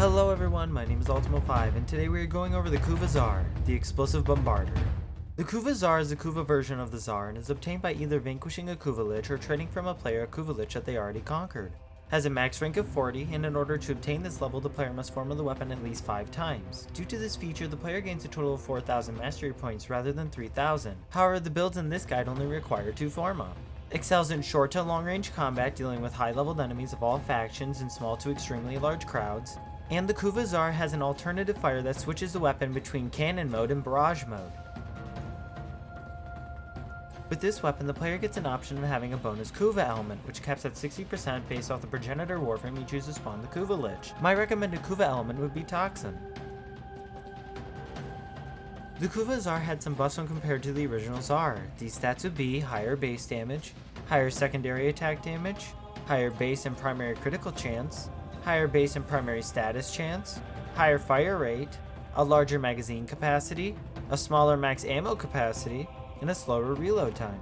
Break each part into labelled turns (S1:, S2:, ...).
S1: Hello everyone, my name is UltimoFive, and today we are going over the Kuva Zarr, the explosive Bombarder. The Kuva Zarr is a Kuva version of the Zarr and is obtained by either vanquishing a Kuva Lich or trading from a player a Kuva Lich that they already conquered. Has a max rank of 40, and in order to obtain this level the player must formula the weapon at least 5 times. Due to this feature, the player gains a total of 4,000 mastery points rather than 3,000. However, the builds in this guide only require 2 forma. Excels in short to long range combat, dealing with high leveled enemies of all factions in small to extremely large crowds. And the Kuva Zarr has an alternative fire that switches the weapon between cannon mode and barrage mode. With this weapon, the player gets an option of having a bonus Kuva element, which caps at 60% based off the progenitor Warframe you choose to spawn the Kuva Lich. My recommended Kuva element would be Toxin. The Kuva Zarr had some buffs when compared to the original Zarr. These stats would be higher base damage, higher secondary attack damage, higher base and primary critical chance, higher base and primary status chance, higher fire rate, a larger magazine capacity, a smaller max ammo capacity, and a slower reload time.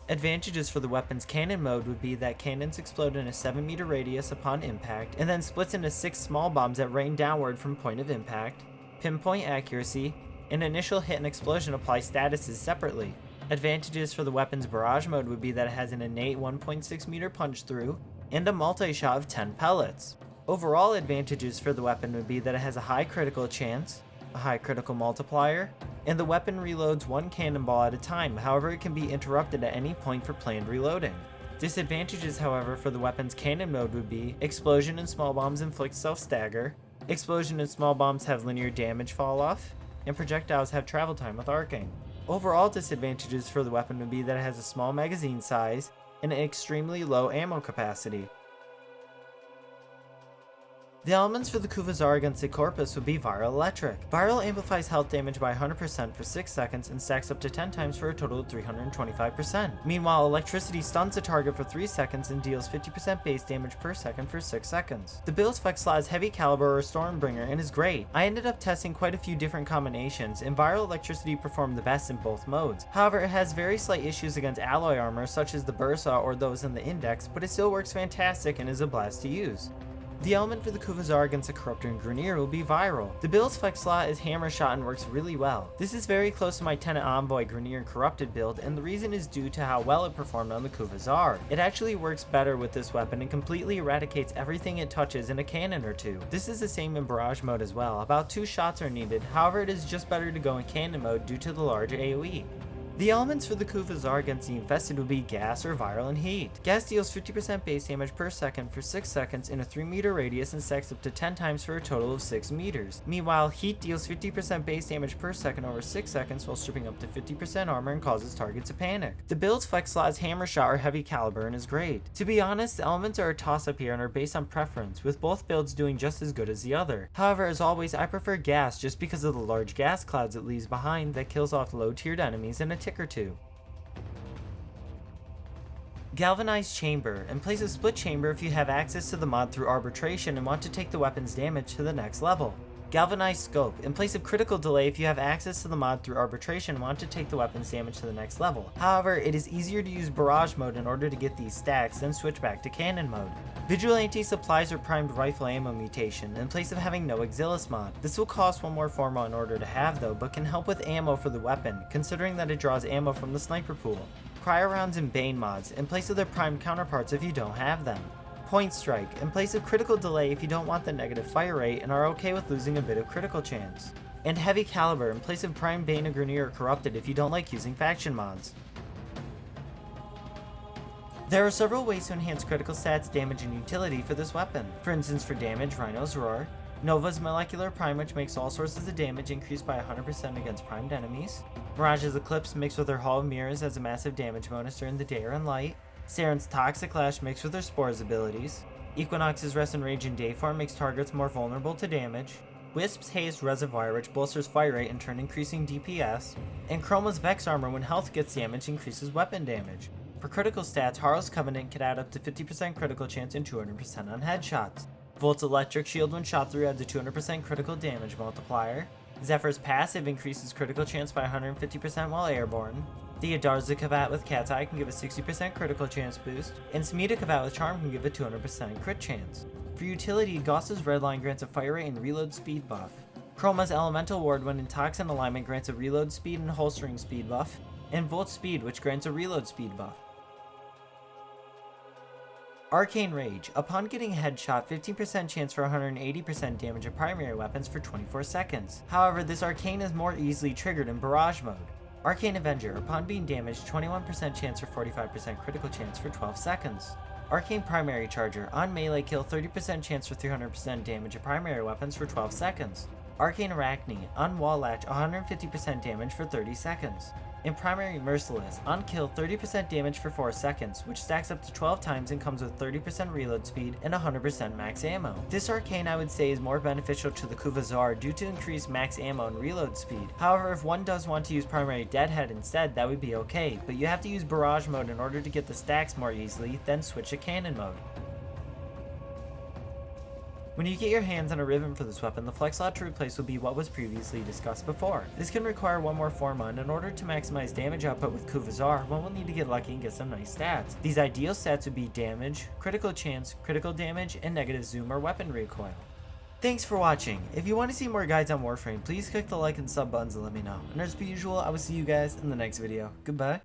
S1: Advantages for the weapon's cannon mode would be that cannons explode in a 7-meter radius upon impact, and then splits into 6 small bombs that rain downward from point of impact, pinpoint accuracy, and initial hit and explosion apply statuses separately. Advantages for the weapon's barrage mode would be that it has an innate 1.6 meter punch through, and a multi-shot of 10 pellets. Overall advantages for the weapon would be that it has a high critical chance, a high critical multiplier, and the weapon reloads 1 cannonball at a time, however it can be interrupted at any point for planned reloading. Disadvantages, however, for the weapon's cannon mode would be explosion and small bombs inflict self-stagger, explosion and small bombs have linear damage fall off, and projectiles have travel time with Arcane. Overall disadvantages for the weapon would be that it has a small magazine size and an extremely low ammo capacity. The elements for the Kuva Zarr against the Corpus would be Viral Electric. Viral amplifies health damage by 100% for 6 seconds and stacks up to 10 times for a total of 325%. Meanwhile, Electricity stuns the target for 3 seconds and deals 50% base damage per second for 6 seconds. The build's flex slot is Heavy Caliber or Stormbringer and is great. I ended up testing quite a few different combinations, and Viral Electricity performed the best in both modes. However, it has very slight issues against alloy armor such as the Bursa or those in the Index, but it still works fantastic and is a blast to use. The element for the Kuva Zarr against the Corruptor and Grineer will be Viral. The build's flex slot is Hammer Shot and works really well. This is very close to my Tenant Envoy Grineer and Corrupted build, and the reason is due to how well it performed on the Kuva Zarr. It actually works better with this weapon and completely eradicates everything it touches in a cannon or 2. This is the same in barrage mode as well. About 2 shots are needed, however it is just better to go in cannon mode due to the large AoE. The elements for the Kuva Zarr against the Infested would be Gas or Viral and Heat. Gas deals 50% base damage per second for 6 seconds in a 3-meter radius and stacks up to 10 times for a total of 6 meters. Meanwhile, Heat deals 50% base damage per second over 6 seconds while stripping up to 50% armor and causes targets to panic. The build's flex slot is Hammer Shot or Heavy Caliber and is great. To be honest, the elements are a toss-up here and are based on preference, with both builds doing just as good as the other. However, as always, I prefer Gas just because of the large gas clouds it leaves behind that kills off low-tiered enemies in a tick or 2. Galvanized Chamber. In place of Split Chamber if you have access to the mod through Arbitration and want to take the weapon's damage to the next level. Galvanized Scope. In place of Critical Delay if you have access to the mod through Arbitration and want to take the weapon's damage to the next level. However, it is easier to use Barrage mode in order to get these stacks, then switch back to Cannon mode. Vigilante Supplies or Primed Rifle Ammo Mutation in place of having no Exilis mod. This will cost 1 more forma in order to have though, but can help with ammo for the weapon, considering that it draws ammo from the sniper pool. Cryo Rounds and Bane mods in place of their primed counterparts if you don't have them. Point Strike in place of Critical Delay if you don't want the negative fire rate and are okay with losing a bit of critical chance. And Heavy Caliber in place of Prime Bane or Grineer or Corrupted if you don't like using faction mods. There are several ways to enhance critical stats, damage, and utility for this weapon. For instance, for damage, Rhino's Roar. Nova's Molecular Prime, which makes all sources of damage increase by 100% against primed enemies. Mirage's Eclipse mixed with her Hall of Mirrors as a massive damage bonus during the day or in light. Saren's Toxic Lash mixed with her Spores abilities. Equinox's Rest and Rage in day form makes targets more vulnerable to damage. Wisp's Haste Reservoir, which bolsters fire rate in turn increasing DPS. And Chroma's Vex Armor, when health gets damaged, increases weapon damage. For critical stats, Harl's Covenant can add up to 50% critical chance and 200% on headshots. Volt's Electric Shield when shot through adds a 200% critical damage multiplier. Zephyr's passive increases critical chance by 150% while airborne. The Adarza Kavat with Cat's Eye can give a 60% critical chance boost, and Smita Kavat with Charm can give a 200% crit chance. For utility, Gauss's Redline grants a fire rate and reload speed buff. Chroma's Elemental Ward when in Toxin alignment grants a reload speed and holstering speed buff, and Volt Speed which grants a reload speed buff. Arcane Rage. Upon getting a headshot, 15% chance for 180% damage of primary weapons for 24 seconds. However, this arcane is more easily triggered in Barrage mode. Arcane Avenger. Upon being damaged, 21% chance for 45% critical chance for 12 seconds. Arcane Primary Charger. On melee kill, 30% chance for 300% damage of primary weapons for 12 seconds. Arcane Arachne. On wall latch, 150% damage for 30 seconds. In Primary Merciless, on kill 30% damage for 4 seconds, which stacks up to 12 times and comes with 30% reload speed and 100% max ammo. This arcane I would say is more beneficial to the Kuva Zarr due to increased max ammo and reload speed. However, if one does want to use Primary Deadhead instead, that would be okay, but you have to use Barrage mode in order to get the stacks more easily, then switch to Cannon mode. When you get your hands on a Riven for this weapon, the flex slot to replace will be what was previously discussed before. This can require one more Forma, and in order to maximize damage output with Kuva Zarr, one will need to get lucky and get some nice stats. These ideal stats would be damage, critical chance, critical damage, and negative zoom or weapon recoil. Thanks for watching. If you want to see more guides on Warframe, please click the like and sub buttons and let me know. And as per usual, I will see you guys in the next video. Goodbye.